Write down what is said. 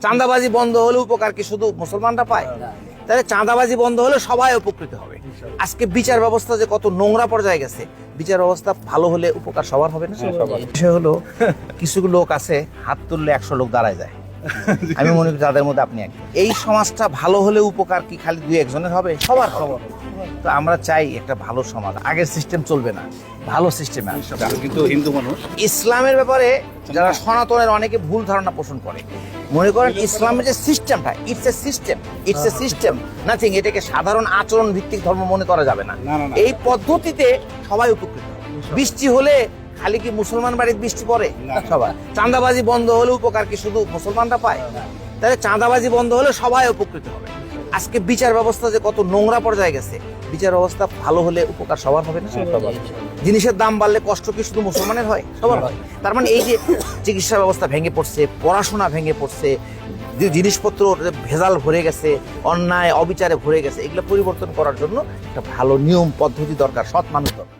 চাঁদাবাজি বন্ধ হলে উপকার কি শুধু মুসলমানরা পায়? তাহলে চাঁদাবাজি বন্ধ হলে সবাই উপকৃত হবে। আজকে বিচার ব্যবস্থা যে কত নোংরা পর্যায়ে গেছে, বিচার ব্যবস্থা ভালো হলে উপকার সবার হবে না? বিষয় হলো কিছু লোক আছে হাত তুললে 100 লোক দাঁড়ায় যায়। আমি মনে করি তাদের মধ্যে আপনি একজন। এই সমাজটা ভালো হলে উপকার কি খালি 2-1 জনের হবে? সবার হবে। তো আমরা চাই একটা ভালো সমাজ, আগের সিস্টেম চলবে না, ভালো সিস্টেমে আসবে। কিন্তু হিন্দু মানুষ ইসলামের ব্যাপারে যারা সনাতনের অনেকে ভুল ধারণা পোষণ করে, মনে করেন ইসলামের যে সিস্টেমটা, ইটস এ সিস্টেম নাথিং। এটাকে সাধারণ আচরণ ভিত্তিক ধর্ম মনে করা যাবে না। এই পদ্ধতিতে সবাই উপকৃত হবে। বৃষ্টি হলে খালি কি মুসলমান বাড়িতে বৃষ্টি পড়ে? সবাই। চাঁদাবাজি বন্ধ হলে উপকার কি শুধু মুসলমানরা পায়? তাহলে চাঁদাবাজি বন্ধ হলে সবাই উপকৃত হবে। আজকে বিচার ব্যবস্থা যে কত নোংরা পর্যায়ে গেছে, বিচার ব্যবস্থা ভালো হলে উপকার সবার হবে না? জিনিসের দাম বাড়লে কষ্ট কি শুধু মুসলমানের হয়? সবার হয়। তার মানে এই যে চিকিৎসা ব্যবস্থা ভেঙে পড়ছে, পড়াশোনা ভেঙে পড়ছে, জিনিসপত্র ভেজাল ভরে গেছে, অন্যায় অবিচারে ভরে গেছে, এগুলো পরিবর্তন করার জন্য একটা ভালো নিয়ম পদ্ধতি দরকার, সৎ মানুষ দরকার।